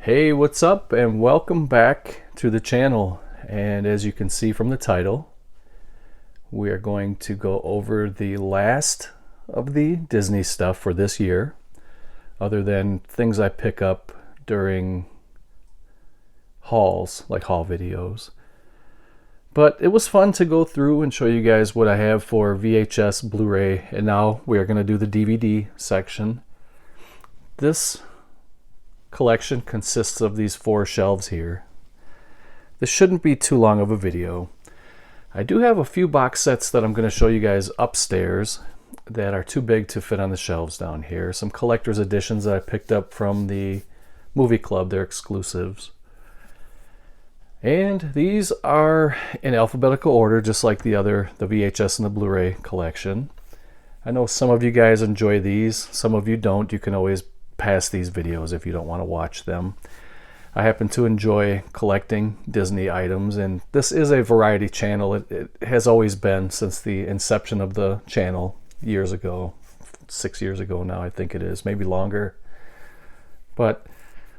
Hey, what's up, and welcome back to the channel. And as you can see from the title, we are going to go over the last of the Disney stuff for this year, other than things I pick up during hauls, like haul videos. But it was fun to go through and show you guys what I have for VHS, Blu-ray, and now we are going to do the DVD section. This collection consists of these 4 shelves here. This shouldn't be too long of a video. I do have a few box sets that I'm going to show you guys upstairs that are too big to fit on the shelves down here. Some collector's editions that I picked up from the movie club. They're exclusives. And these are in alphabetical order, just like the VHS and the Blu-ray collection. I know some of you guys enjoy these, some of you don't. You can always pass these videos if you don't want to watch them. I happen to enjoy collecting Disney items, and this is a variety channel. It has always been since the inception of the channel years ago, 6 years ago now I think it is, maybe longer. But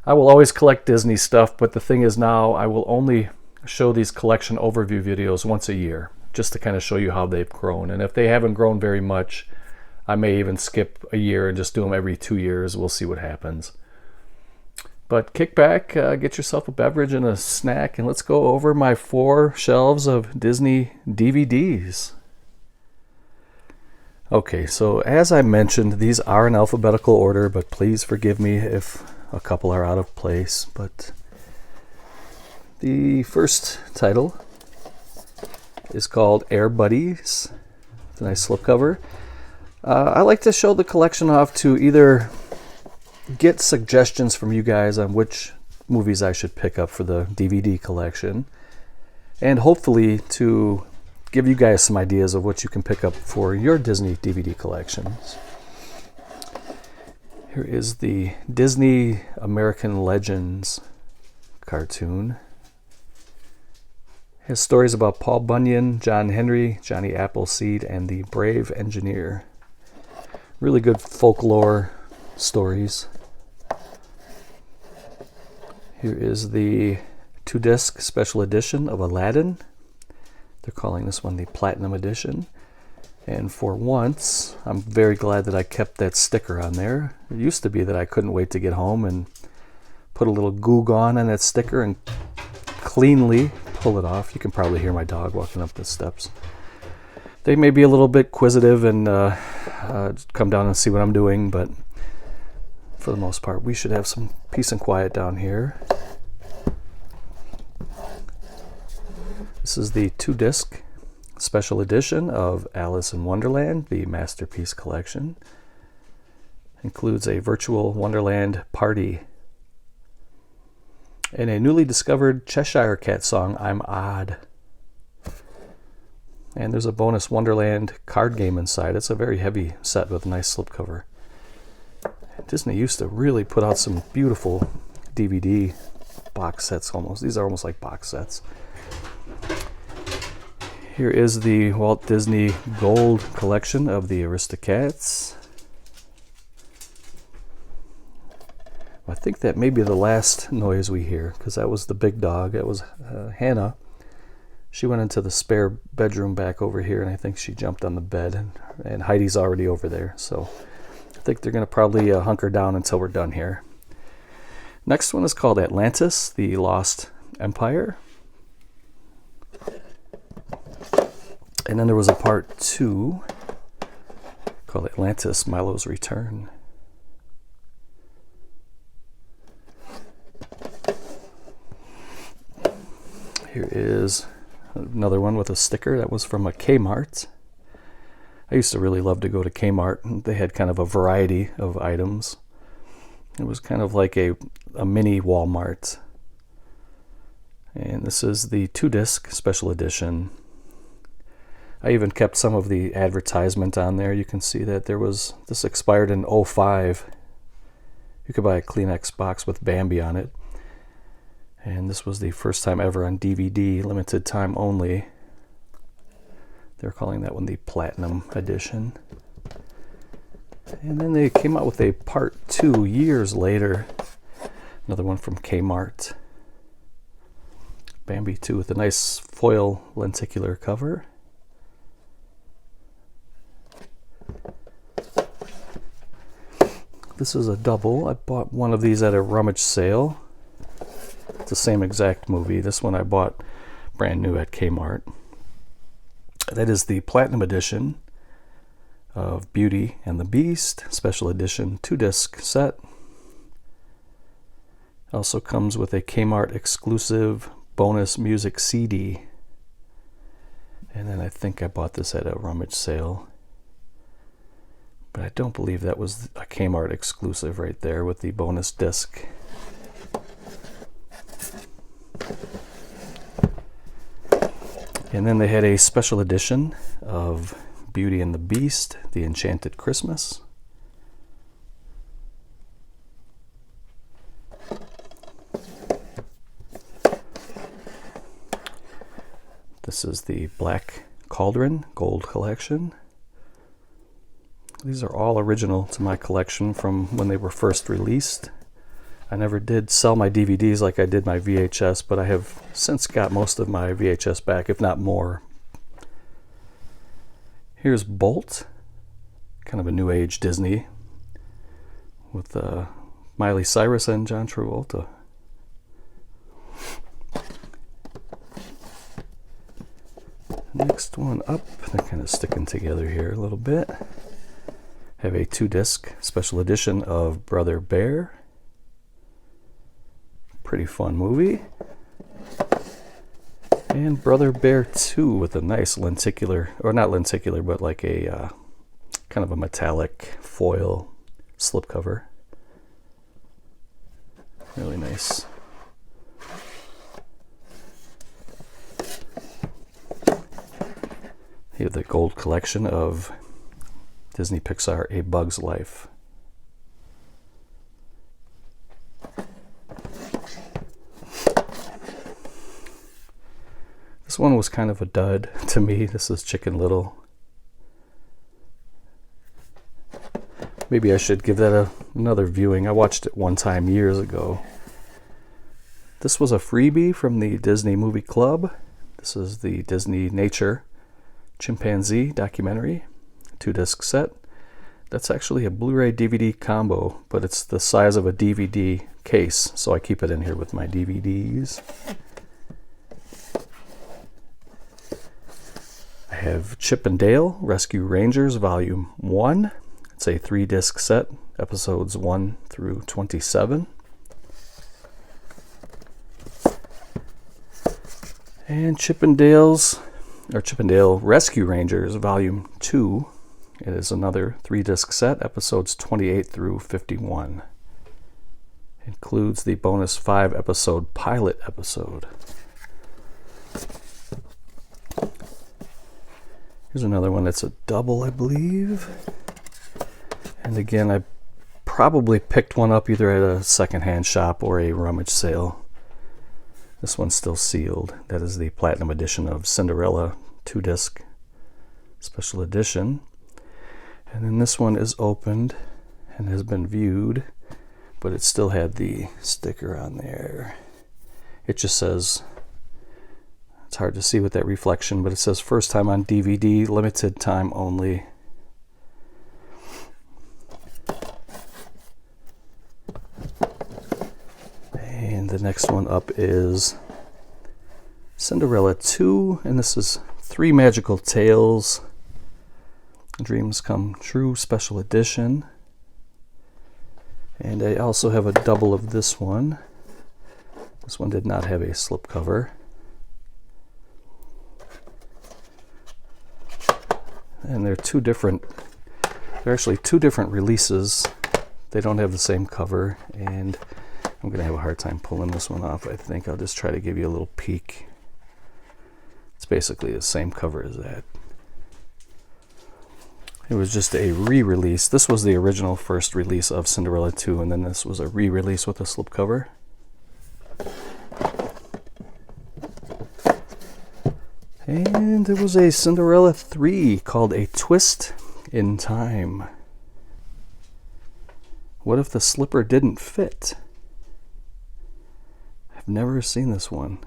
I will always collect Disney stuff, but the thing is now I will only show these collection overview videos once a year, just to kind of show you how they've grown. And if they haven't grown very much, I may even skip a year and just do them every 2 years. We'll see what happens. But kick back, get yourself a beverage and a snack, and let's go over my 4 shelves of Disney DVDs. Okay, so as I mentioned, these are in alphabetical order, but please forgive me if a couple are out of place. But the first title is called Air Buddies. It's a nice slipcover. I like to show the collection off to either get suggestions from you guys on which movies I should pick up for the DVD collection, and hopefully to give you guys some ideas of what you can pick up for your Disney DVD collections. Here is the Disney American Legends cartoon. It has stories about Paul Bunyan, John Henry, Johnny Appleseed, and the Brave Engineer. Really good folklore stories. Here is the 2-disc special edition of Aladdin. They're calling this one the Platinum Edition. And for once, I'm very glad that I kept that sticker on there. It used to be that I couldn't wait to get home and put a little Goo Gone on that sticker and cleanly pull it off. You can probably hear my dog walking up the steps. They may be a little bit inquisitive and come down and see what I'm doing, but for the most part, we should have some peace and quiet down here. This is the 2-disc special edition of Alice in Wonderland, the Masterpiece Collection. Includes a virtual Wonderland party and a newly discovered Cheshire Cat song, I'm Odd. And there's a bonus Wonderland card game inside. It's a very heavy set with a nice slipcover. Disney used to really put out some beautiful DVD box sets almost. These are almost like box sets. Here is the Walt Disney Gold collection of the Aristocats. I think that may be the last noise we hear, because that was the big dog. That was Hannah. She went into the spare bedroom back over here, and I think she jumped on the bed, and Heidi's already over there. So I think they're going to probably hunker down until we're done here. Next one is called Atlantis, the Lost Empire. And then there was a part 2 called Atlantis, Milo's Return. Here is another one with a sticker that was from a Kmart. I used to really love to go to Kmart. They had kind of a variety of items. It was kind of like a mini Walmart. And this is the 2-disc special edition. I even kept some of the advertisement on there. You can see that this expired in 2005. You could buy a Kleenex box with Bambi on it. And this was the first time ever on DVD, limited time only. They're calling that one the Platinum Edition. And then they came out with a part 2 years later. Another one from Kmart. Bambi 2 with a nice foil lenticular cover. This is a double. I bought one of these at a rummage sale. It's the same exact movie. This one I bought brand new at Kmart. That is the Platinum Edition of Beauty and the Beast, Special Edition 2-disc set. Also comes with a Kmart exclusive bonus music CD. And then I think I bought this at a rummage sale. But I don't believe that was a Kmart exclusive right there with the bonus disc. And then they had a special edition of Beauty and the Beast, The Enchanted Christmas. This is the Black Cauldron Gold Collection. These are all original to my collection from when they were first released. I never did sell my DVDs like I did my VHS, but I have since got most of my VHS back, if not more. Here's Bolt, kind of a new age Disney with Miley Cyrus and John Travolta. Next one up, they're kind of sticking together here a little bit. Have a 2-disc special edition of Brother Bear. Pretty fun movie. And Brother Bear 2 with a nice lenticular, or not lenticular, but like a kind of a metallic foil slipcover. Really nice. You have the gold collection of Disney Pixar A Bug's Life. This one was kind of a dud to me. This is Chicken Little. Maybe I should give that another viewing. I watched it one time years ago. This was a freebie from the Disney Movie Club. This is the Disney Nature Chimpanzee documentary, 2-disc set. That's actually a Blu-ray DVD combo, but it's the size of a DVD case, so I keep it in here with my DVDs. I have Chip and Dale Rescue Rangers Volume 1. It's a 3-disc set, episodes 1 through 27. And Chip and Dale Rescue Rangers Volume 2. It is another 3-disc set, episodes 28 through 51. Includes the bonus 5-episode pilot episode. Here's another one that's a double, I believe. And again, I probably picked one up either at a secondhand shop or a rummage sale. This one's still sealed. That is the Platinum Edition of Cinderella 2-disc special edition. And then this one is opened and has been viewed, but it still had the sticker on there. It just says, it's hard to see with that reflection, but it says first time on DVD, limited time only. And the next one up is Cinderella 2, and this is 3 Magical Tales, Dreams Come True special edition. And I also have a double of this one. This one did not have a slipcover. And they're actually two different releases. They don't have the same cover, and I'm gonna have a hard time pulling this one off. I think I'll just try to give you a little peek. It's basically the same cover as that. It was just a re-release. This was the original first release of Cinderella 2, and then this was a re-release with a slipcover. And there was a Cinderella 3 called A Twist in Time. What if the slipper didn't fit? I've never seen this one.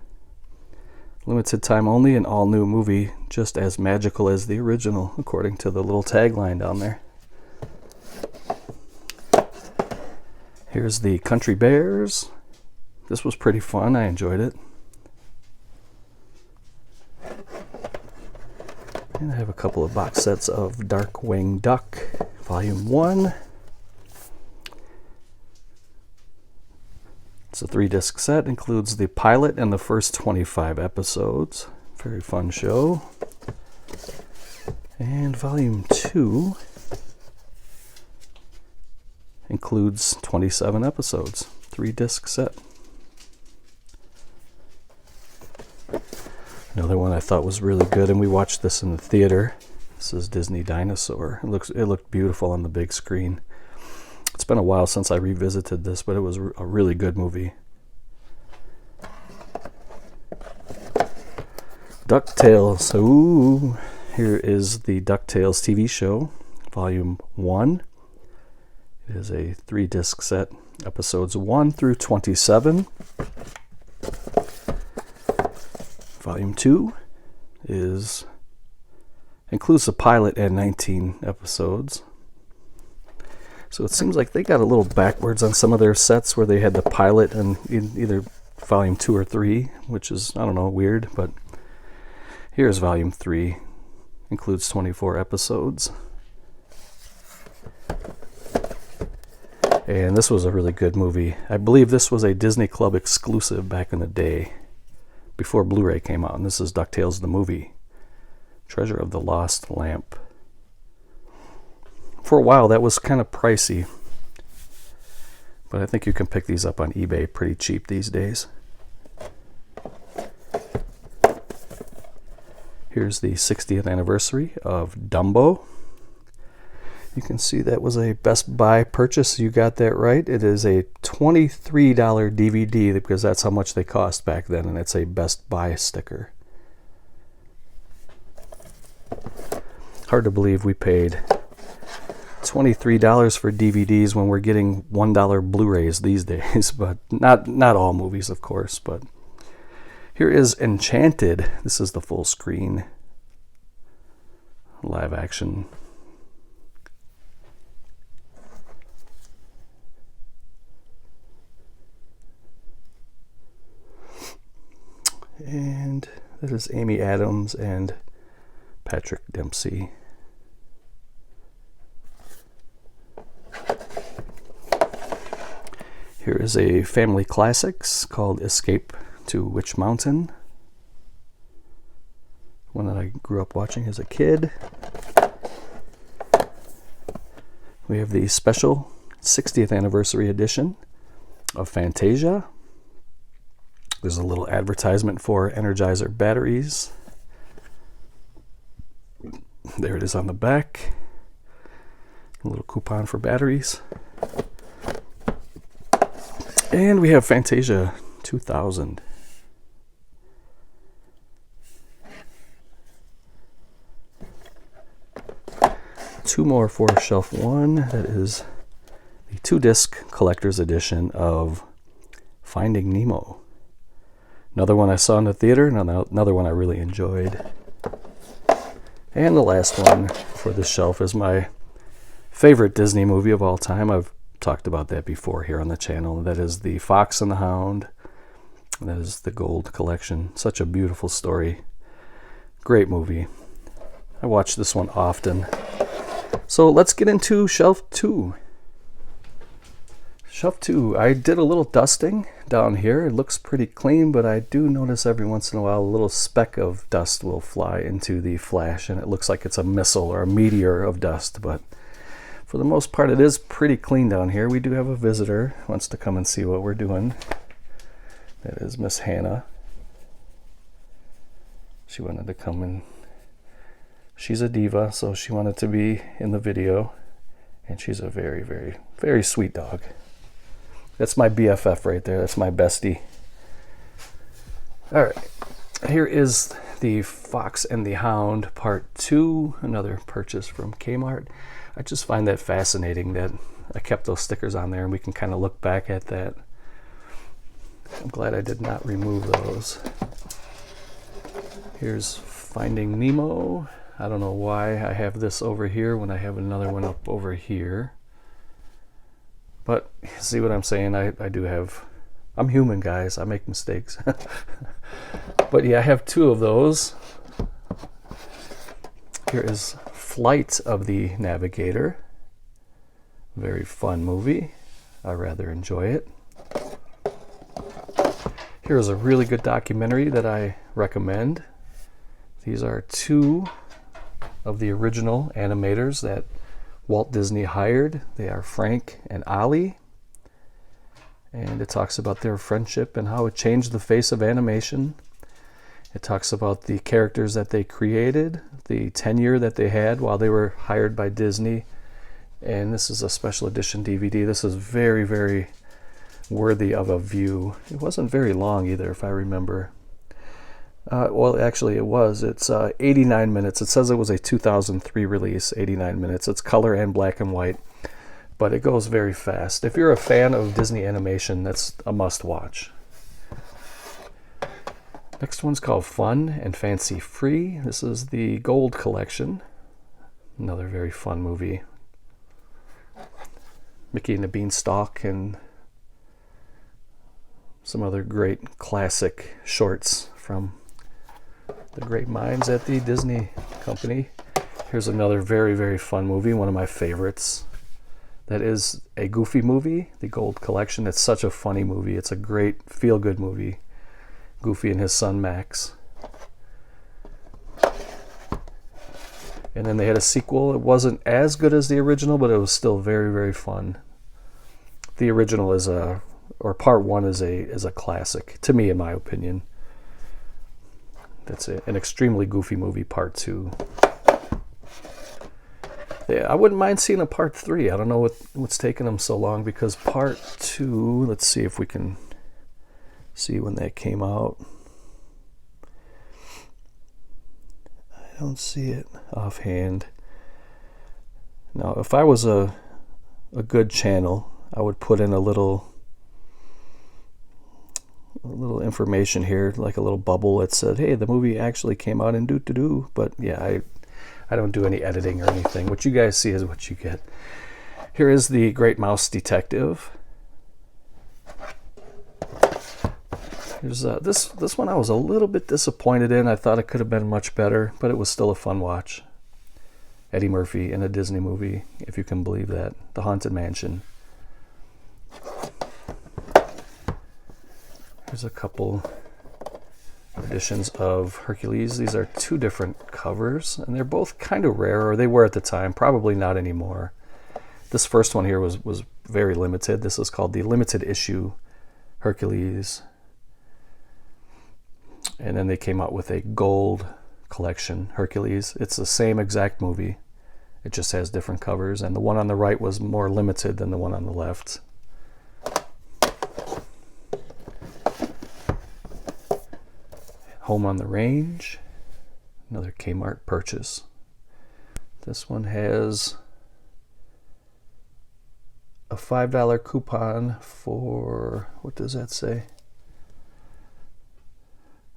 Limited time only, an all-new movie, just as magical as the original, according to the little tagline down there. Here's the Country Bears. This was pretty fun. I enjoyed it. And I have a couple of box sets of Darkwing Duck, Volume 1. It's a 3-disc set, includes the pilot and the first 25 episodes. Very fun show. And Volume 2 includes 27 episodes, 3-disc set. Another one I thought was really good, and we watched this in the theater. This is Disney Dinosaur. It looked beautiful on the big screen. It's been a while since I revisited this, but it was a really good movie. Ducktales. Ooh, here is the Ducktales TV show, Volume 1. It is a 3-disc set, episodes 1 through 27. Volume 2 includes the pilot and 19 episodes. So it seems like they got a little backwards on some of their sets where they had the pilot and either Volume 2 or 3, which is, I don't know, weird. But here's Volume 3. Includes 24 episodes. And this was a really good movie. I believe this was a Disney Club exclusive back in the day, before Blu-ray came out. And this is DuckTales the movie. Treasure of the Lost Lamp. For a while, that was kind of pricey. But I think you can pick these up on eBay pretty cheap these days. Here's the 60th anniversary of Dumbo. You can see that was a Best Buy purchase. You got that right. It is a $23 DVD because that's how much they cost back then, and it's a Best Buy sticker. Hard to believe we paid $23 for DVDs when we're getting $1 Blu-rays these days, but not all movies, of course. But here is Enchanted. This is the full screen live action. And this is Amy Adams and Patrick Dempsey. Here is a family classics called Escape to Witch Mountain. One that I grew up watching as a kid. We have the special 60th anniversary edition of Fantasia. There's a little advertisement for Energizer batteries. There it is on the back. A little coupon for batteries. And we have Fantasia 2000. Two more for shelf one. That is the 2-disc collector's edition of Finding Nemo. Another one I saw in the theater, and another one I really enjoyed. And the last one for this shelf is my favorite Disney movie of all time. I've talked about that before here on the channel. That is The Fox and the Hound. That is the Gold Collection. Such a beautiful story. Great movie. I watch this one often. So let's get into shelf 2. Shelf 2, I did a little dusting down here. It looks pretty clean, but I do notice every once in a while a little speck of dust will fly into the flash, and it looks like it's a missile or a meteor of dust, but for the most part it is pretty clean down here. We do have a visitor who wants to come and see what we're doing. That is Miss Hannah. She wanted to come in. She's a diva, so she wanted to be in the video, and she's a very, very, very sweet dog. That's my BFF right there. That's my bestie. All right. Here is The Fox and the Hound Part 2, another purchase from Kmart. I just find that fascinating that I kept those stickers on there, and we can kind of look back at that. I'm glad I did not remove those. Here's Finding Nemo. I don't know why I have this over here when I have another one up over here. But see what I'm saying? I do have... I'm human, guys. I make mistakes. But yeah, I have two of those. Here is Flight of the Navigator. Very fun movie. I rather enjoy it. Here's a really good documentary that I recommend. These are two of the original animators that Walt Disney hired. They are Frank and Ollie. And it talks about their friendship and how it changed the face of animation. It talks about the characters that they created, the tenure that they had while they were hired by Disney. And this is a special edition DVD. This is very, very worthy of a view. It wasn't very long either, if I remember. Well, actually it was. It's 89 minutes. It says it was a 2003 release, 89 minutes. It's color and black and white, but it goes very fast. If you're a fan of Disney animation, that's a must-watch. Next one's called Fun and Fancy Free. This is the Gold Collection. Another very fun movie. Mickey and the Beanstalk and some other great classic shorts from the great minds at the Disney Company. Here's another very, very fun movie, one of my favorites. That is a Goofy movie, The Gold Collection. It's such a funny movie. It's a great feel-good movie. Goofy and his son Max. And then they had a sequel. It wasn't as good as the original, but it was still very, very fun. The original is or part one is a classic, to me, in my opinion. That's an extremely goofy movie, part two. Yeah, I wouldn't mind seeing a part three. I don't know what's taking them so long, because part two, let's see if we can see when that came out. I don't see it offhand. Now, if I was a good channel, I would put in a little information here, like a little bubble that said, hey, the movie actually came out in doo-doo-doo. But yeah, I don't do any editing or anything. What you guys see is what you get. Here is The Great Mouse Detective. Here's this one I was a little bit disappointed in. I thought it could have been much better, but it was still a fun watch. Eddie Murphy in a Disney movie, if you can believe that. The Haunted Mansion. Here's a couple editions of Hercules. These are two different covers, and they're both kind of rare, or they were at the time, probably not anymore. This first one here was very limited. This is called the limited issue Hercules. And then they came out with a gold collection Hercules. It's the same exact movie. It just has different covers, and the one on the right was more limited than the one on the left. Home on the Range, another Kmart purchase. This one has a $5 coupon for, what does that say?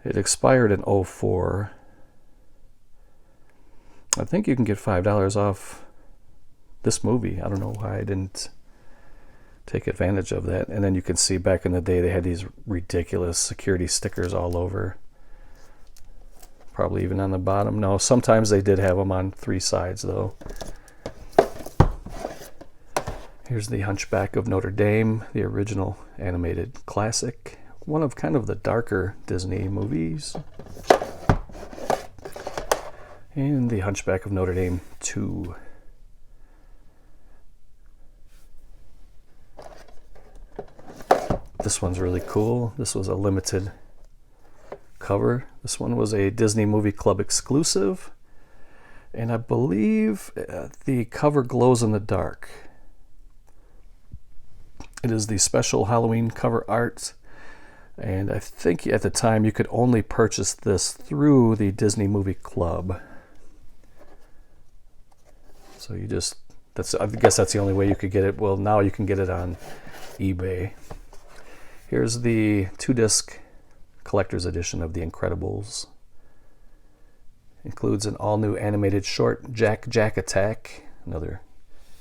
It expired in 2004. I think you can get $5 off this movie. I don't know why I didn't take advantage of that. And then you can see back in the day they had these ridiculous security stickers all over. Probably even on the bottom. No, sometimes they did have them on three sides though. Here's the Hunchback of Notre Dame, the original animated classic. One of kind of the darker Disney movies. And the Hunchback of Notre Dame 2. This one's really cool. This was a limited cover. This one was a Disney Movie Club exclusive. And I believe the cover glows in the dark. It is the special Halloween cover art. And I think at the time you could only purchase this through the Disney Movie Club. So you just, I guess that's the only way you could get it. Well, now you can get it on eBay. Here's the 2-disc collector's edition of The Incredibles. Includes an all-new animated short, Jack Jack Attack, another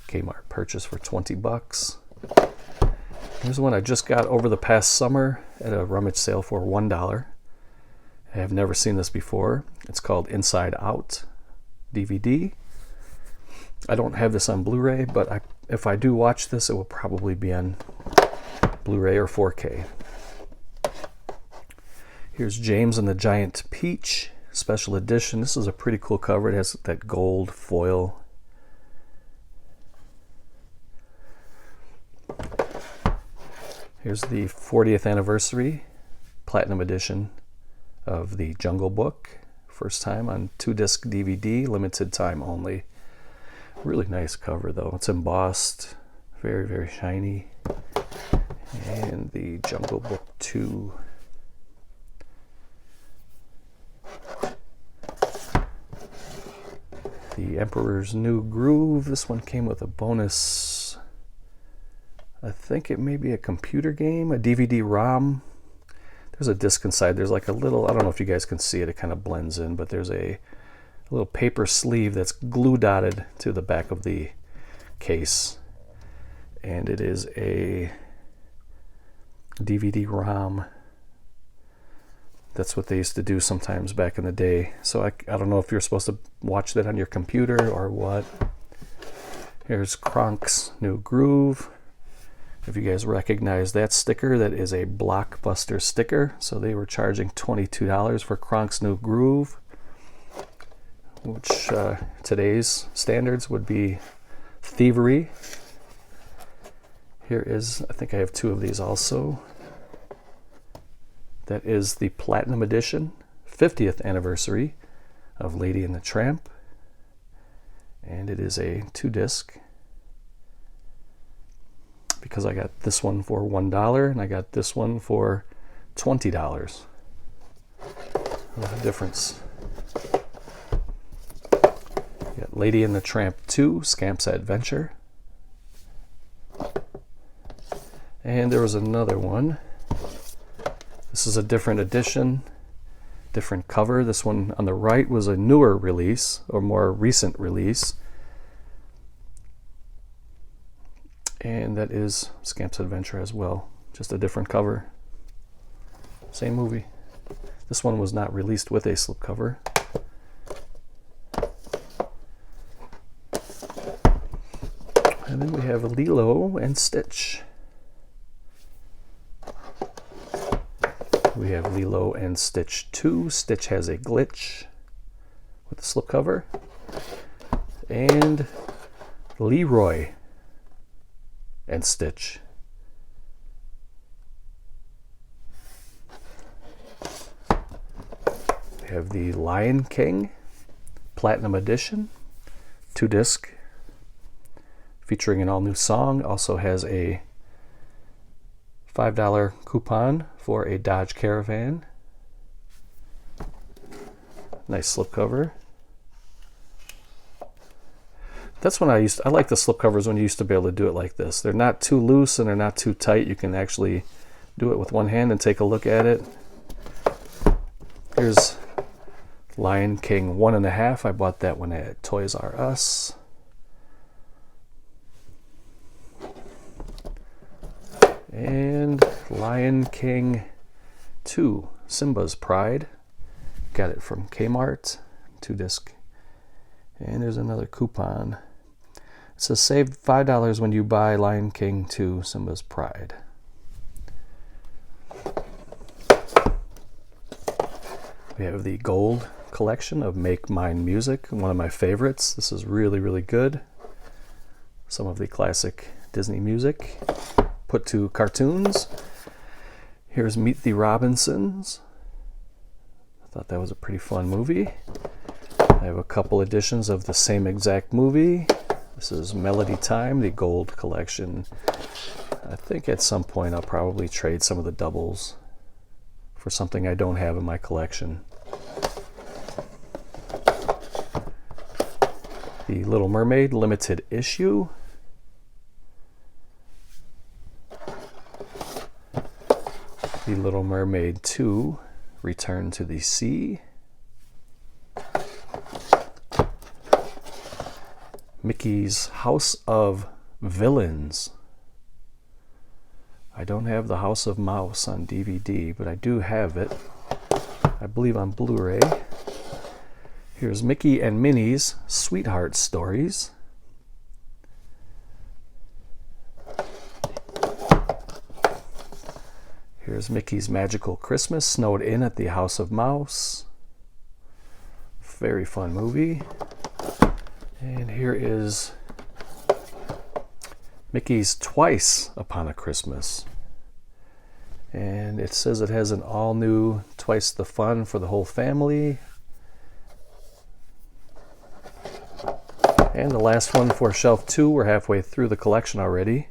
Kmart purchase for $20. Here's one I just got over the past summer at a rummage sale for $1. I have never seen this before. It's called Inside Out DVD. I don't have this on Blu-ray, but if I do watch this, it will probably be on Blu-ray or 4K. Here's James and the Giant Peach special edition. This is a pretty cool cover. It has that gold foil. Here's the 40th anniversary platinum edition of the Jungle Book. First time on 2-disc DVD, limited time only. Really nice cover though. It's embossed, very, very shiny. And the Jungle Book 2. The Emperor's New Groove. This one came with a bonus. I think it may be a computer game, a DVD-ROM. There's a disc inside. There's like a little, I don't know if you guys can see it, it kind of blends in, but there's a little paper sleeve that's glue dotted to the back of the case. And it is a DVD-ROM. That's what they used to do sometimes back in the day. So I don't know if you're supposed to watch that on your computer or what. Here's Cronk's New Groove. If you guys recognize that sticker, that is a Blockbuster sticker. So they were charging $22 for Cronk's New Groove, which today's standards would be thievery. Here is, I think I have 2 of these also. That is the Platinum Edition, 50th anniversary of Lady and the Tramp. And it is a 2-disc. Because I got this one for $1 and I got this one for $20. What a difference. You got Lady and the Tramp 2, Scamp's Adventure. And there was another one. This is a different edition, different cover. This one on the right was a newer release, or more recent release. And that is Scamp's Adventure as well. Just a different cover. Same movie. This one was not released with a slipcover. And then we have Lilo and Stitch. We have Lilo and Stitch 2. Stitch has a glitch with the slipcover. And Leroy and Stitch. We have the Lion King Platinum Edition, 2-disc, featuring an all-new song. Also has a $5 coupon for a Dodge Caravan. Nice slipcover. That's when I like the slipcovers when you used to be able to do it like this. They're not too loose and they're not too tight. You can actually do it with one hand and take a look at it. Here's Lion King 1.5. I bought that one at Toys R Us. And Lion King 2, Simba's Pride. Got it from Kmart, 2-disc. And there's another coupon. It says save $5 when you buy Lion King 2, Simba's Pride. We have the gold collection of Make Mine Music, one of my favorites. This is really, really good. Some of the classic Disney music put to cartoons. Here's Meet the Robinsons. I thought that was a pretty fun movie. I have a couple editions of the same exact movie. This is Melody Time, the gold collection. I think at some point I'll probably trade some of the doubles for something I don't have in my collection. The Little Mermaid limited issue. The Little Mermaid 2, Return to the Sea. Mickey's House of Villains. I don't have the House of Mouse on DVD, but I do have it, I believe, on Blu-ray. Here's Mickey and Minnie's Sweetheart Stories. Here's Mickey's Magical Christmas, snowed in at the House of Mouse. Very fun movie. And here is Mickey's Twice Upon a Christmas. And it says it has an all-new Twice the Fun for the whole family. And the last one for Shelf 2, we're halfway through the collection already,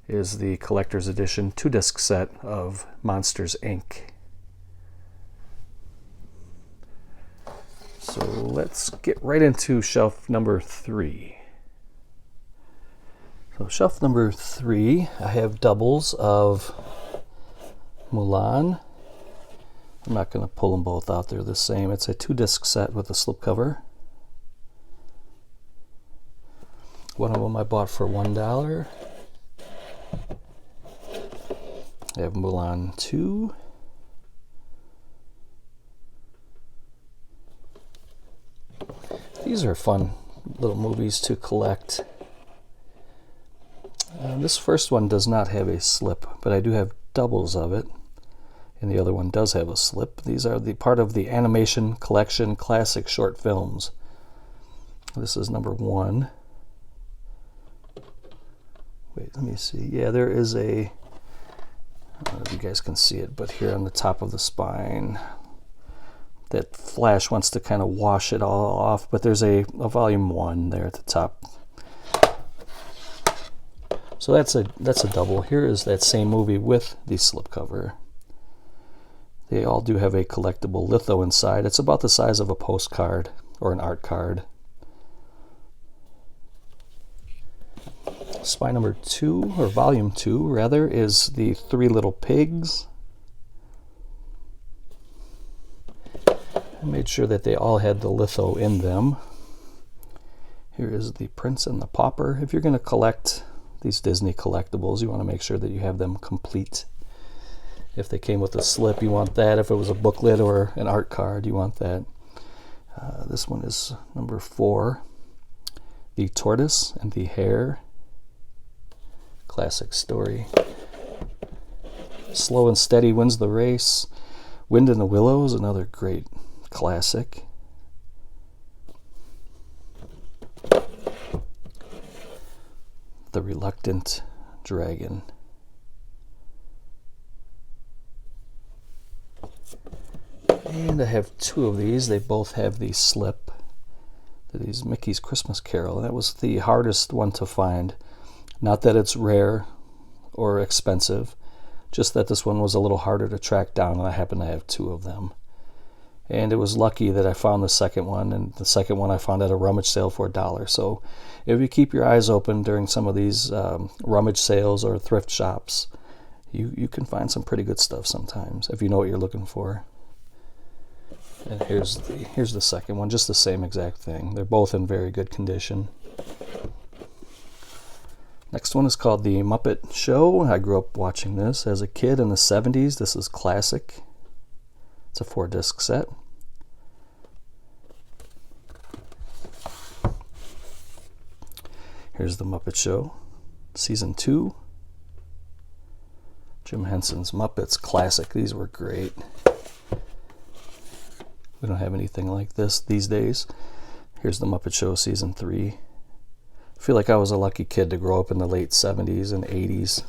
is the collector's edition 2-disc set of Monsters, Inc. So let's get right into shelf number 3. So shelf number 3, I have doubles of Mulan. I'm not going to pull them both out, they're the same. It's a 2-disc set with a slipcover. One of them I bought for $1. I have Mulan 2. These are fun little movies to collect. This first one does not have a slip, but I do have doubles of it. And the other one does have a slip. These are the part of the Animation Collection Classic Short Films. This is number 1. Wait, let me see. Yeah, there is a, I don't know if you guys can see it, but here on the top of the spine, that flash wants to kind of wash it all off, but there's a volume 1 there at the top. So that's a double. Here is that same movie with the slipcover. They all do have a collectible litho inside. It's about the size of a postcard or an art card. Spine number 2, or volume 2 rather, is the 3 Little Pigs. I made sure that they all had the litho in them. Here is the Prince and the Pauper. If you're going to collect these Disney collectibles, you want to make sure that you have them complete. If they came with a slip, you want that. If it was a booklet or an art card, you want that. This one is number 4, The Tortoise and the Hare. Classic story. Slow and Steady Wins the Race. Wind in the Willows, another great classic. The Reluctant Dragon. And I have 2 of these. They both have the slip. These Mickey's Christmas Carol. That was the hardest one to find. Not that it's rare or expensive, just that this one was a little harder to track down, and I happen to have 2 of them. And it was lucky that I found the second one, and the second one I found at a rummage sale for $1. So if you keep your eyes open during some of these rummage sales or thrift shops, you can find some pretty good stuff sometimes if you know what you're looking for. And here's the second one, just the same exact thing. They're both in very good condition. Next one is called The Muppet Show. I grew up watching this as a kid in the 70s. This is classic. It's a 4-disc set. Here's The Muppet Show, Season 2. Jim Henson's Muppets, classic. These were great. We don't have anything like this these days. Here's The Muppet Show, Season 3. I feel like I was a lucky kid to grow up in the late 70s and 80s.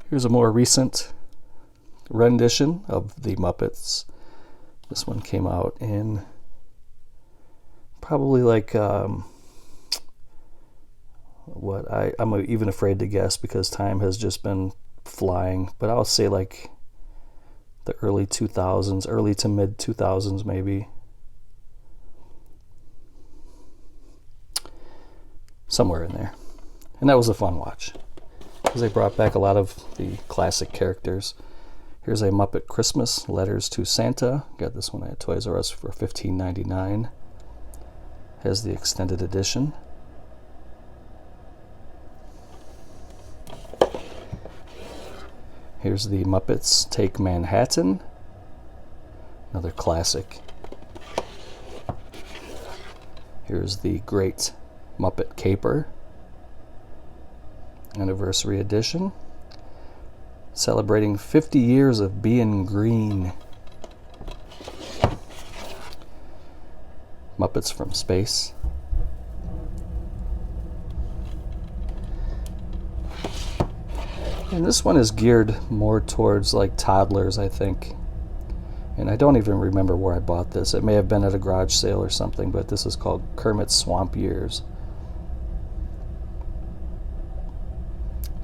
Here's a more recent rendition of the Muppets. This one came out in probably like I'm even afraid to guess because time has just been flying, but I'll say like the early 2000s, early to mid 2000s maybe. Somewhere in there. And that was a fun watch. because they brought back a lot of the classic characters. Here's a Muppet Christmas, Letters to Santa. Got this one at Toys R Us for $15.99. Has the extended edition. Here's the Muppets Take Manhattan. Another classic. Here's the Great Muppet Caper. Anniversary edition. Celebrating 50 years of being green. Muppets from Space. And this one is geared more towards like toddlers, I think. And I don't even remember where I bought this. It may have been at a garage sale or something, but this is called Kermit's Swamp Years.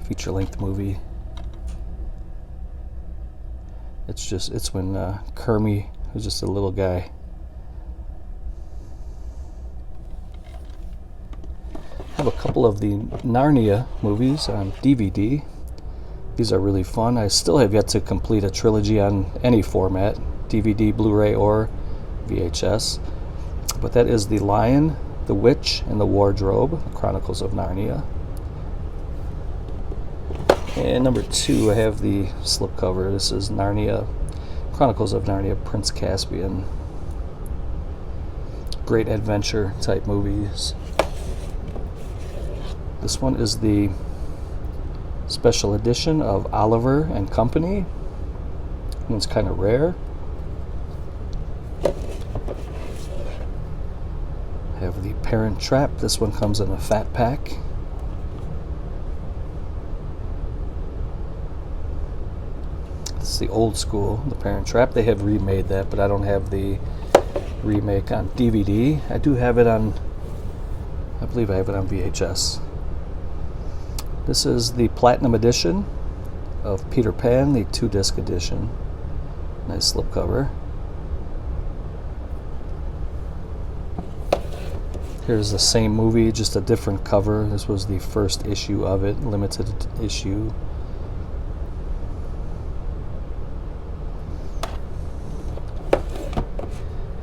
Feature-length movie. It's when Kermit was just a little guy. I have a couple of the Narnia movies on DVD. These are really fun. I still have yet to complete a trilogy on any format, DVD, Blu-ray, or VHS. But that is The Lion, the Witch, and the Wardrobe, Chronicles of Narnia. And number 2, I have the slipcover. This is Narnia, Chronicles of Narnia, Prince Caspian. Great adventure type movies. This one is the special edition of Oliver and Company. It's kind of rare. Have the Parent Trap. This one comes in a fat pack. It's the old school, the Parent Trap. They have remade that, but I don't have the remake on DVD. I do have it on, I believe I have it on VHS. This is the Platinum Edition of Peter Pan, the 2-disc edition. Nice slipcover. Here's the same movie, just a different cover. This was the first issue of it, limited issue.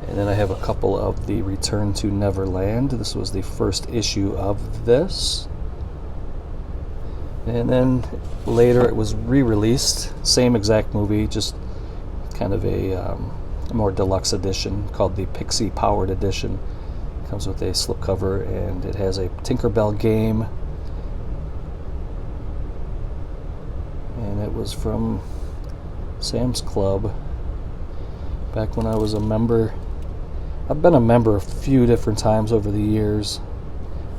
And then I have a couple of the Return to Neverland. This was the first issue of this. And then later it was re-released, same exact movie, just kind of a more deluxe edition called the Pixie Powered Edition. It comes with a slipcover and it has a Tinkerbell game. And it was from Sam's Club back when I was a member. I've been a member a few different times over the years.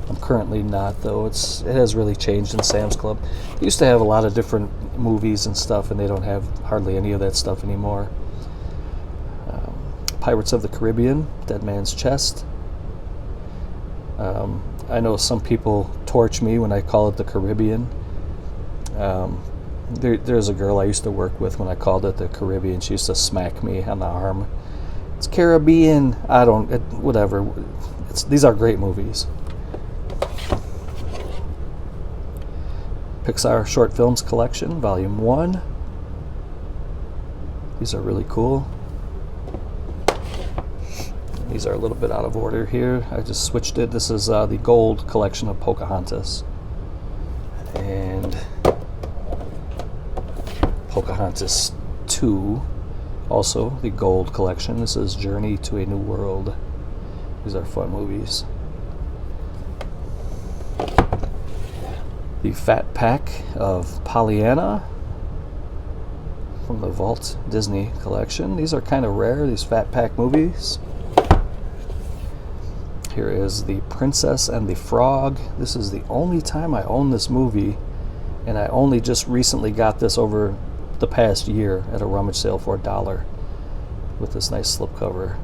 I'm currently not, though. It has really changed in Sam's Club. They used to have a lot of different movies and stuff, and they don't have hardly any of that stuff anymore. Pirates of the Caribbean, Dead Man's Chest. I know some people torch me when I call it the Caribbean. There's a girl I used to work with when I called it the Caribbean. She used to smack me on the arm. It's Caribbean. Whatever. These are great movies. Pixar Short Films Collection, Volume 1. These are really cool. These are a little bit out of order here. I just switched it. This is the gold collection of Pocahontas. And Pocahontas 2, also the gold collection. This is Journey to a New World. These are fun movies. The Fat Pack of Pollyanna from the Walt Disney collection. These are kind of rare, these Fat Pack movies. Here is The Princess and the Frog. This is the only time I own this movie, and I only just recently got this over the past year at a rummage sale for $1 with this nice slipcover.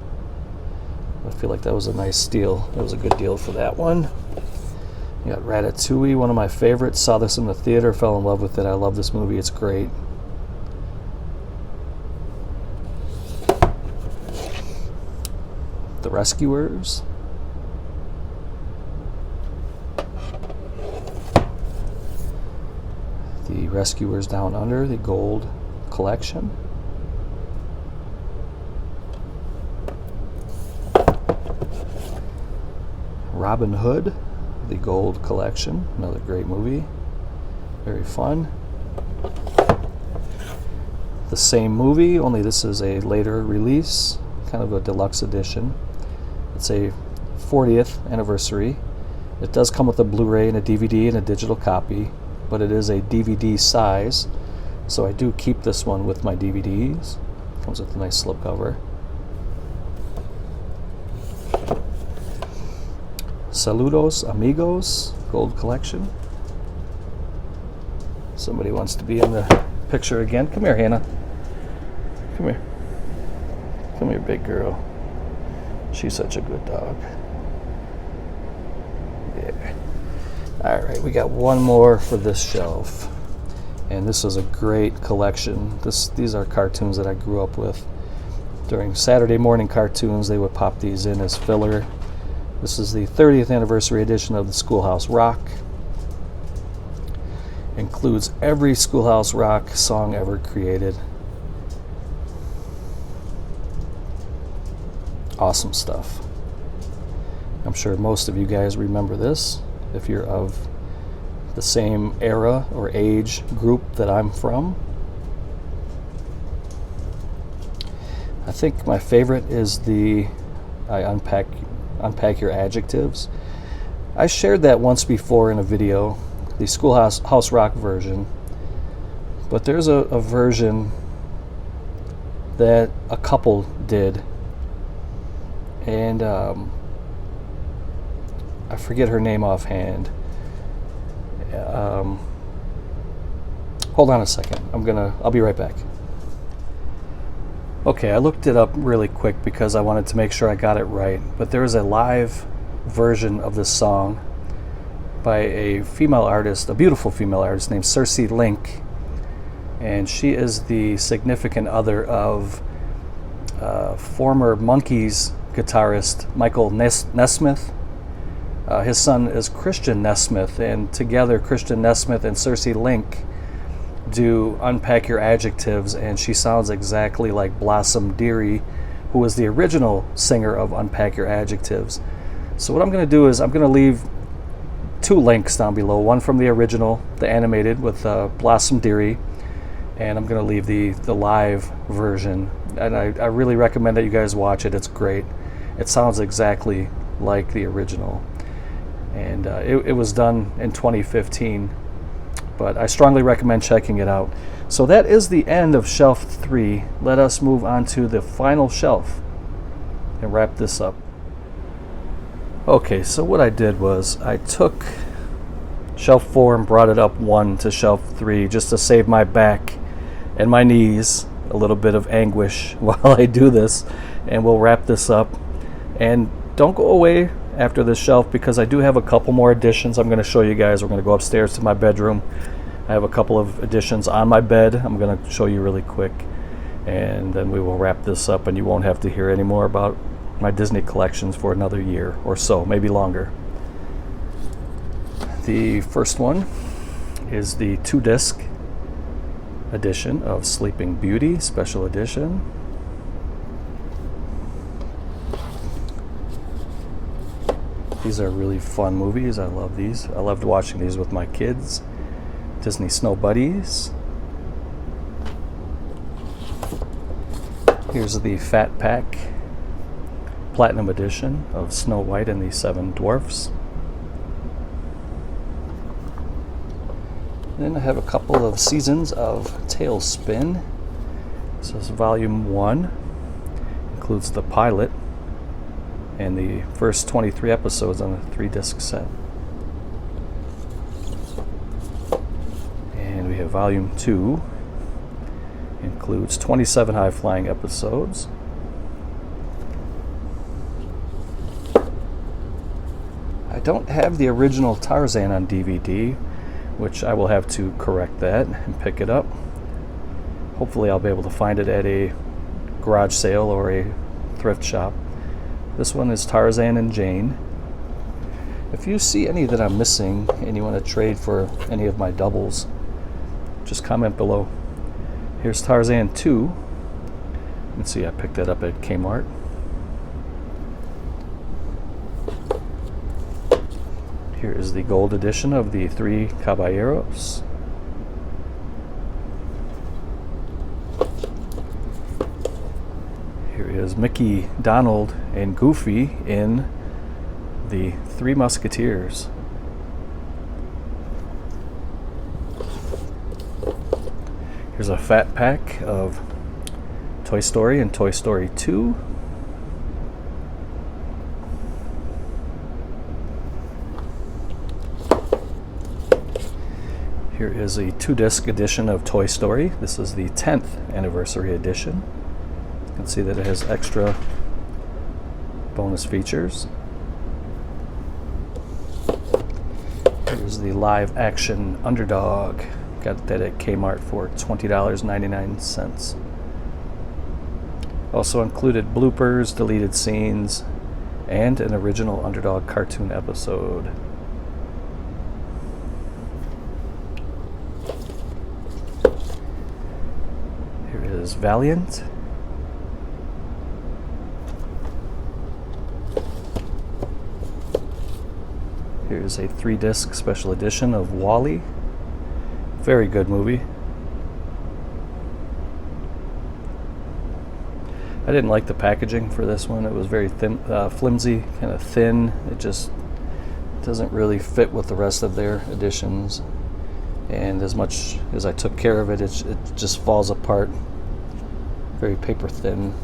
I feel like that was a nice steal. That was a good deal for that one. You got Ratatouille, one of my favorites. Saw this in the theater, fell in love with it. I love this movie, it's great. The Rescuers. Rescuers Down Under, the gold collection. Robin Hood, the gold collection, another great movie, very fun. The same movie, only this is a later release, kind of a deluxe edition. It's a 40th anniversary. It does come with a Blu-ray and a DVD and a digital copy, but it is a DVD size, so I do keep this one with my DVDs. Comes with a nice slipcover. Saludos Amigos, gold collection. Somebody wants to be in the picture again. Come here, Hannah. Come here. Come here, big girl. She's such a good dog. Yeah. All right, we got one more for this shelf. And this is a great collection. These are cartoons that I grew up with. During Saturday morning cartoons, they would pop these in as filler. This is the 30th anniversary edition of the Schoolhouse Rock. Includes every Schoolhouse Rock song ever created. Awesome stuff. I'm sure most of you guys remember this if you're of the same era or age group that I'm from. I think my favorite is the Unpack Your Adjectives. I shared that once before in a video, the Schoolhouse Rock version, but there's a version that a couple did, and I forget her name offhand. Hold on a second. I'll be right back. Okay, I looked it up really quick because I wanted to make sure I got it right. But there is a live version of this song by a female artist, a beautiful female artist named Circe Link. And she is the significant other of former Monkees guitarist Michael Nesmith. His son is Christian Nesmith, and together Christian Nesmith and Circe Link do Unpack Your Adjectives, and she sounds exactly like Blossom Dearie, who was the original singer of Unpack Your Adjectives. So what I'm going to do is I'm going to leave two links down below, one from the original, the animated with Blossom Dearie, and I'm going to leave the live version, and I really recommend that you guys watch it. It's great. It sounds exactly like the original, and it was done in 2015, but I strongly recommend checking it out. So that is the end of shelf 3. Let us move on to the final shelf and wrap this up. Okay, so what I did was I took shelf 4 and brought it up 1 to shelf 3 just to save my back and my knees a little bit of anguish while I do this, and we'll wrap this up. And don't go away after this shelf, because I do have a couple more additions I'm going to show you guys. We're going to go upstairs to my bedroom. I have a couple of additions on my bed I'm going to show you really quick, and then we will wrap this up, and you won't have to hear any more about my Disney collections for another year or so, maybe longer. The first one is the 2-disc edition of Sleeping Beauty, special edition. These are really fun movies. I love these. I loved watching these with my kids. Disney Snow Buddies. Here's the Fat Pack Platinum Edition of Snow White and the Seven Dwarfs. Then I have a couple of seasons of Tailspin. This is volume 1. Includes the pilot and the first 23 episodes on a 3-disc set. And we have volume 2. Includes 27 high-flying episodes. I don't have the original Tarzan on DVD, which I will have to correct that and pick it up. Hopefully I'll be able to find it at a garage sale or a thrift shop. This one is Tarzan and Jane. If you see any that I'm missing and you want to trade for any of my doubles, just comment below. Here's Tarzan 2. Let's see, I picked that up at Kmart. Here is the gold edition of the Three Caballeros. Here is Mickey, Donald, and Goofy in the Three Musketeers. Here's a fat pack of Toy Story and Toy Story 2. Here is a 2-disc edition of Toy Story. This is the 10th anniversary edition. You can see that it has extra bonus features. Here's the live action Underdog. Got that at Kmart for $20.99. Also included bloopers, deleted scenes, and an original Underdog cartoon episode. Here is Valiant. Here's a 3-disc special edition of WALL-E. Very good movie. I didn't like the packaging for this one. It was very thin, flimsy, kind of thin. It just doesn't really fit with the rest of their editions. And as much as I took care of it, it just falls apart. Very paper thin.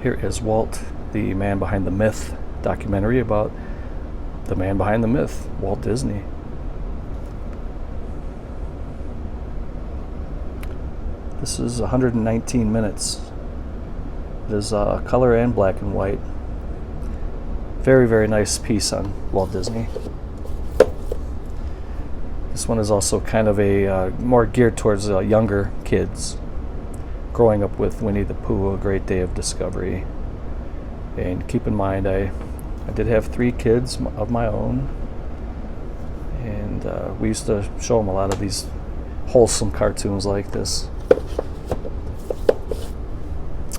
Here is Walt, the Man Behind the Myth documentary about the man behind the myth, Walt Disney. This is 119 minutes. It is color and black and white. Very, very nice piece on Walt Disney. This one is also kind of a more geared towards younger kids. Growing up with Winnie the Pooh, A Great Day of Discovery. And keep in mind, I did have 3 kids of my own. And we used to show them a lot of these wholesome cartoons like this.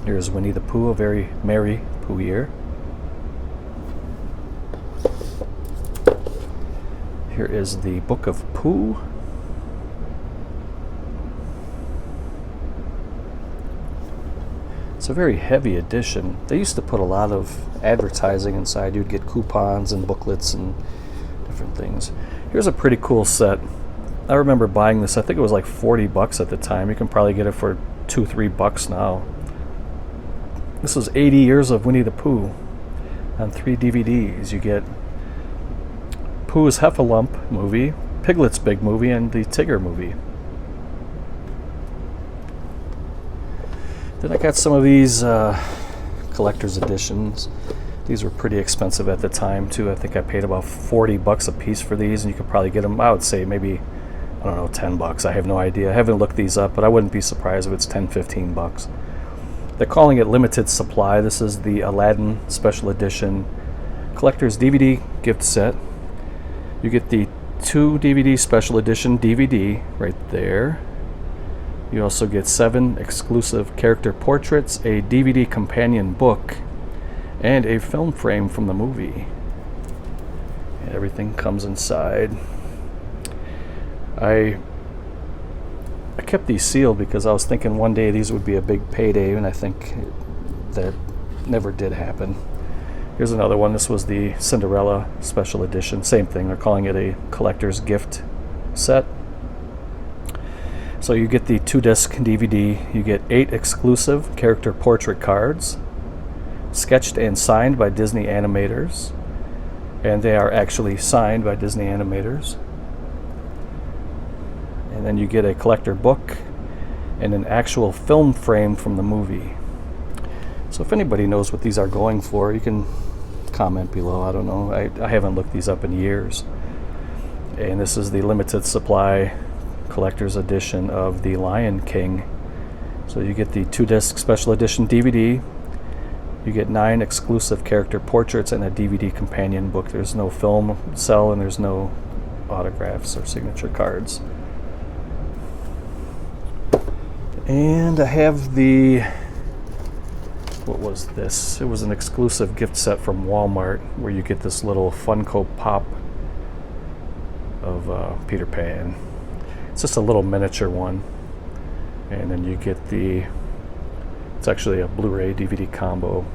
Here's Winnie the Pooh, A Very Merry Pooh Year. Here is the Book of Pooh. It's a very heavy edition. They used to put a lot of advertising inside. You'd get coupons and booklets and different things. Here's a pretty cool set. I remember buying this. I think it was like $40 at the time. You can probably get it for $2-3 now. This is 80 years of Winnie the Pooh on 3 DVDs. You get Pooh's Heffalump movie, Piglet's Big Movie, and the Tigger movie. Then I got some of these collector's editions. These were pretty expensive at the time too. I think I paid about $40 a piece for these, and you could probably get them, I would say maybe, I don't know, $10. I have no idea. I haven't looked these up, but I wouldn't be surprised if it's $10-15. They're calling it limited supply. This is the Aladdin special edition collector's DVD gift set. You get the 2 DVD special edition DVD right there. You also get 7 exclusive character portraits, a DVD companion book, and a film frame from the movie. And everything comes inside. I kept these sealed because I was thinking one day these would be a big payday, and I think that never did happen. Here's another one. This was the Cinderella special edition. Same thing. They're calling it a collector's gift set. So you get the 2-disc DVD. You get 8 exclusive character portrait cards, sketched and signed by Disney animators. And they are actually signed by Disney animators. And then you get a collector book and an actual film frame from the movie. So if anybody knows what these are going for, you can comment below. I don't know. I haven't looked these up in years. And this is the limited supply collector's edition of The Lion King. So you get the 2-disc special edition DVD. You get 9 exclusive character portraits and a DVD companion book. There's no film cell and there's no autographs or signature cards. And I have the, what was this? It was an exclusive gift set from Walmart where you get this little Funko Pop of Peter Pan. It's just a little miniature one. And then you get the, it's actually a Blu-ray DVD combo.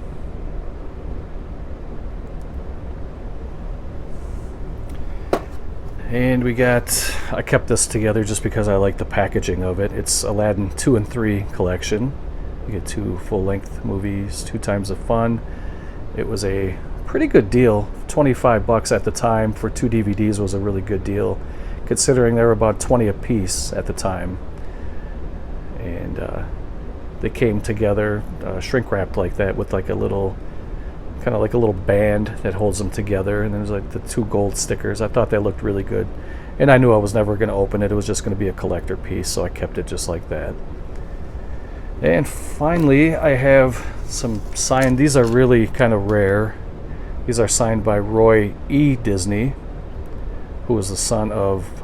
And we got, I kept this together just because I like the packaging of it. It's Aladdin 2 and 3 collection. You get 2 full-length movies, 2 times the fun. It was a pretty good deal. $25 at the time for 2 DVDs was a really good deal, considering they were about 20 a piece at the time. And they came together shrink wrapped like that with like a little, kind of like a little band that holds them together, and there's like the 2 gold stickers. I thought they looked really good, and I knew I was never going to open it. It was just going to be a collector piece, so I kept it just like that. And finally, I have some signed, these are really kind of rare. These are signed by Roy E. Disney, who was the son of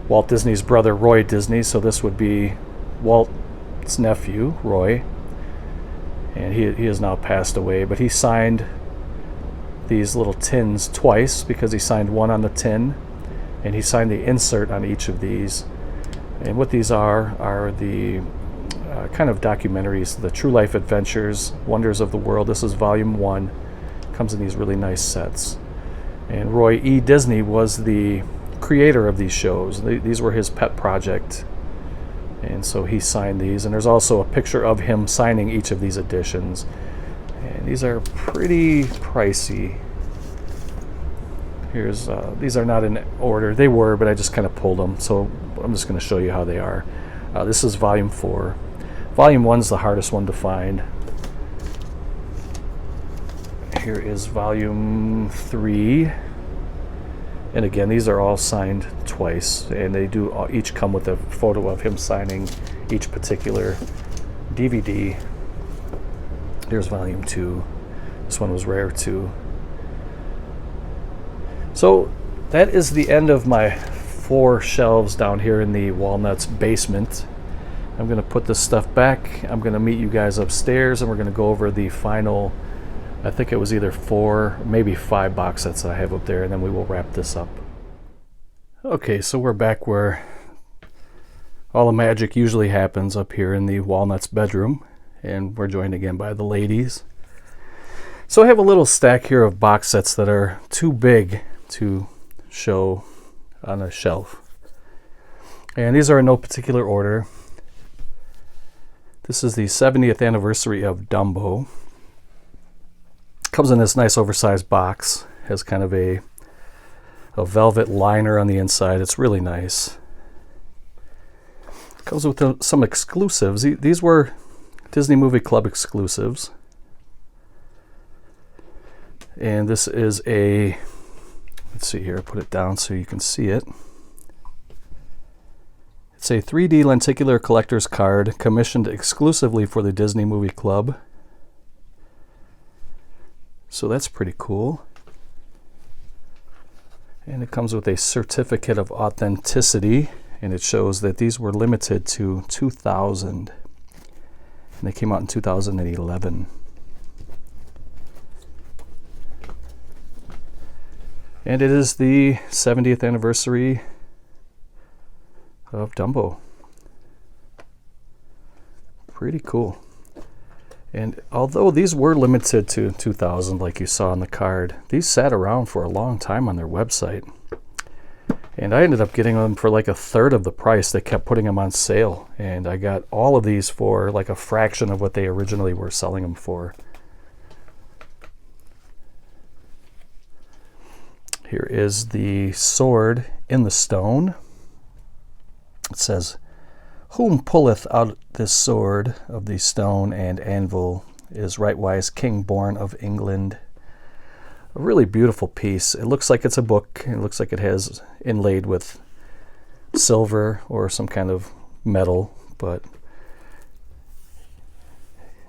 Walt Disney's brother, Roy Disney, so this would be Walt's nephew, Roy. And he has now passed away, but he signed these little tins twice, because he signed one on the tin and he signed the insert on each of these. And what these are the kind of documentaries, the True Life Adventures, Wonders of the World. This is volume 1. Comes in these really nice sets. And Roy E. Disney was the creator of these shows. These were his pet project. And so he signed these, and there's also a picture of him signing each of these editions. And these are pretty pricey. Here's these are not in order. They were, but I just kind of pulled them, so I'm just going to show you how they are. This is volume 4. Volume 1's the hardest one to find. Here is volume 3. And again, these are all signed twice, and they do each come with a photo of him signing each particular DVD. Here's volume 2. This one was rare too. So that is the end of my 4 shelves down here in the Walnuts basement. I'm going to put this stuff back. I'm going to meet you guys upstairs, and we're going to go over the final, I think it was either 4, maybe 5 box sets that I have up there, and then we will wrap this up. Okay, so we're back where all the magic usually happens, up here in the Walnuts bedroom, and we're joined again by the ladies. So I have a little stack here of box sets that are too big to show on a shelf. And these are in no particular order. This is the 70th anniversary of Dumbo. Comes in this nice oversized box. Has kind of a velvet liner on the inside. It's really nice. Comes with some exclusives. These were Disney Movie Club exclusives. And this is a, let's see here, put it down so you can see it. It's a 3D lenticular collector's card commissioned exclusively for the Disney Movie Club. So that's pretty cool. And it comes with a certificate of authenticity, and it shows that these were limited to 2,000. And they came out in 2011. And it is the 70th anniversary of Dumbo. Pretty cool. And although these were limited to 2,000, like you saw on the card, these sat around for a long time on their website. And I ended up getting them for like a third of the price. They kept putting them on sale. And I got all of these for like a fraction of what they originally were selling them for. Here is the sword in the stone. It says, "Whom pulleth out this sword of the stone and anvil is rightwise king born of England." A really beautiful piece. It looks like it's a book. It looks like it has inlaid with silver or some kind of metal, but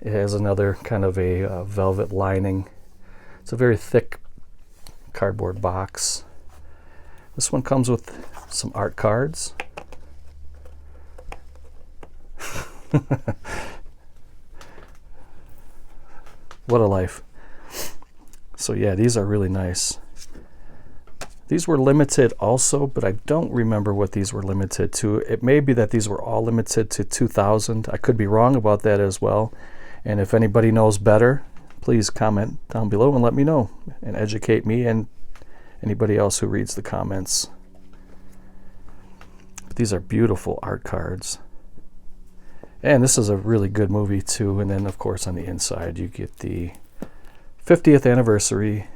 it has another kind of a velvet lining. It's a very thick cardboard box. This one comes with some art cards. What a life. So yeah, these are really nice. These were limited also, but I don't remember what these were limited to. It may be that these were all limited to 2,000. I could be wrong about that as well. And if anybody knows better, please comment down below and let me know and educate me and anybody else who reads the comments. But these are beautiful art cards. And this is a really good movie too. And then of course on the inside you get the 50th anniversary.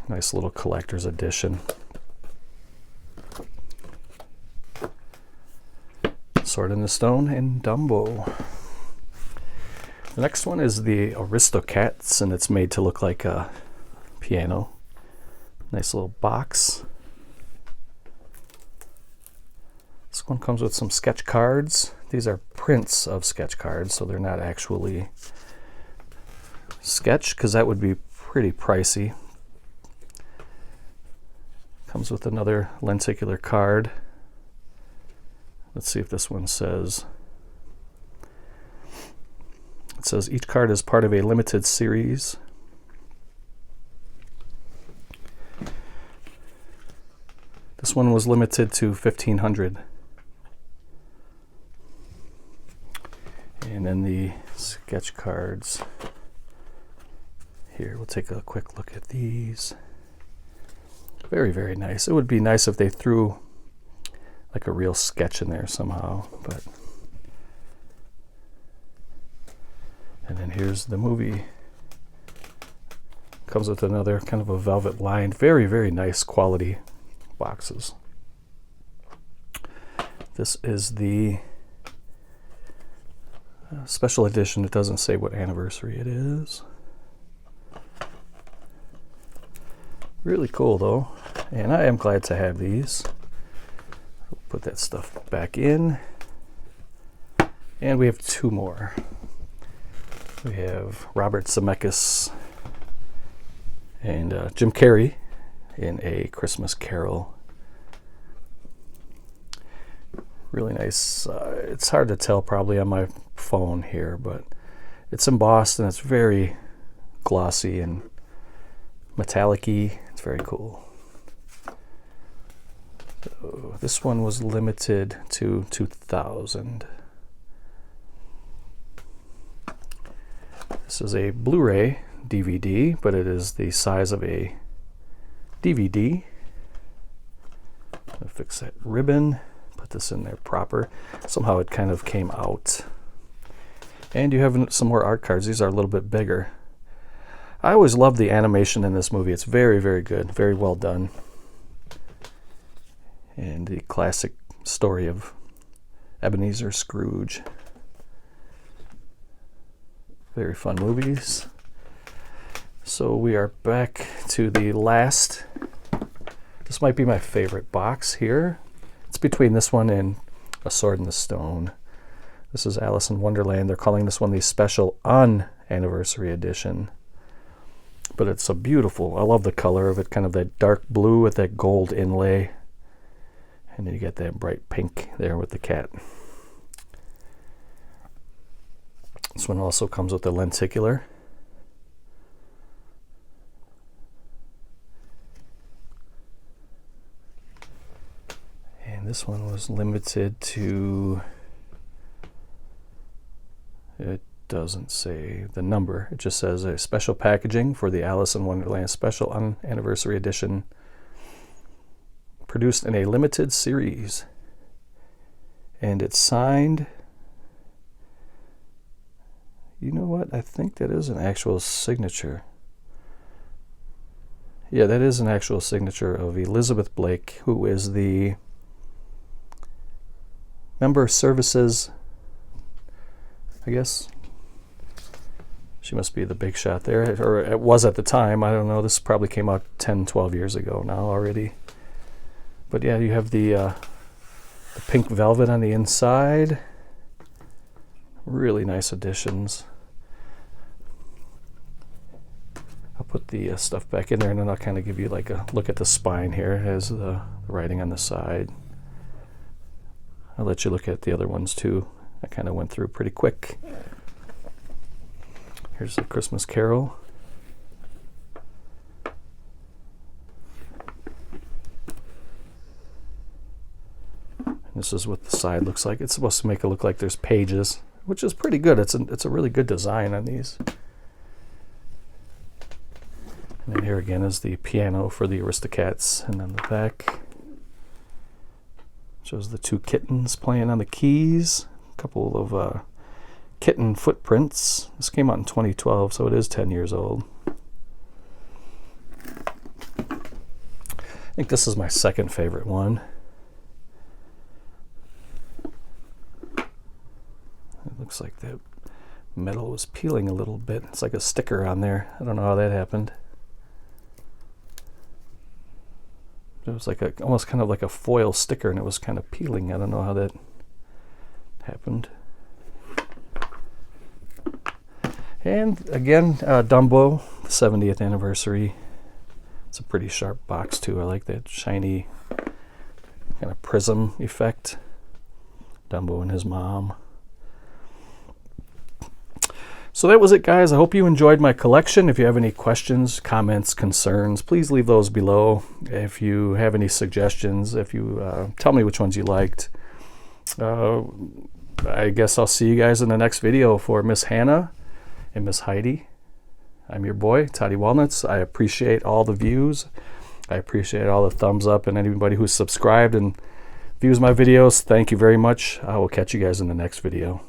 Nice little collector's edition. Sword in the Stone and Dumbo. The next one is the Aristocats, and it's made to look like a piano. Nice little box. This one comes with some sketch cards. These are prints of sketch cards, so they're not actually sketch, because that would be pretty pricey. Comes with another lenticular card. Let's see if this one says. It says each card is part of a limited series. This one was limited to 1,500. And then the sketch cards. Here, we'll take a quick look at these. Very, very nice. It would be nice if they threw like a real sketch in there somehow, but. And then here's the movie. Comes with another kind of a velvet lined, very, very nice quality boxes. This is the special edition. It doesn't say what anniversary it is. Really cool though, and I am glad to have these. We'll put that stuff back in, and we have two more. We have Robert Zemeckis and Jim Carrey in A Christmas Carol. Really nice. It's hard to tell probably on my phone here, but it's embossed and it's very glossy and metallic-y. It's very cool. So this one was limited to 2,000. This is a Blu-ray DVD, but it is the size of a DVD. I'll fix that ribbon, put this in there proper. Somehow it kind of came out. And you have some more art cards. These are a little bit bigger. I always love the animation in this movie. It's very, very good. Very well done. And the classic story of Ebenezer Scrooge. Very fun movies. So we are back to the last. This might be my favorite box here. It's between this one and A Sword in the Stone. This is Alice in Wonderland. They're calling this one the Special Anniversary Edition. But it's so beautiful. I love the color of it, kind of that dark blue with that gold inlay. And then you get that bright pink there with the cat. This one also comes with the lenticular. And this one was limited to, it doesn't say the number. It just says a special packaging for the Alice in Wonderland Special Anniversary Edition, produced in a limited series. And it's signed. You know what? I think that is an actual signature. Yeah, that is an actual signature of Elizabeth Blake, who is the member services, I guess. She must be the big shot there, or it was at the time. I don't know. This probably came out 10, 12 years ago now already. But yeah, you have the pink velvet on the inside. Really nice additions. I'll put the stuff back in there, and then I'll kind of give you like a look at the spine here. It has the writing on the side. I'll let you look at the other ones too. I kind of went through pretty quick. Here's A Christmas Carol. And this is what the side looks like. It's supposed to make it look like there's pages, which is pretty good. It's a really good design on these. And then here again is the piano for the Aristocats, and then the back shows the two kittens playing on the keys. A couple of kitten footprints. This came out in 2012, so it is 10 years old. I think this is my second favorite one. It looks like the metal was peeling a little bit. It's like a sticker on there. I don't know how that happened. It was like almost kind of like a foil sticker, and it was kind of peeling. I don't know how that happened. And again, Dumbo, the 70th anniversary. It's a pretty sharp box too. I like that shiny kind of prism effect. Dumbo and his mom. So that was it, guys. I hope you enjoyed my collection. If you have any questions, comments, concerns, please leave those below. If you have any suggestions, if you tell me which ones you liked. I guess I'll see you guys in the next video for Miss Hannah and Miss Heidi. I'm your boy, Toddy Walnuts. I appreciate all the views. I appreciate all the thumbs up, and anybody who's subscribed and views my videos. Thank you very much. I will catch you guys in the next video.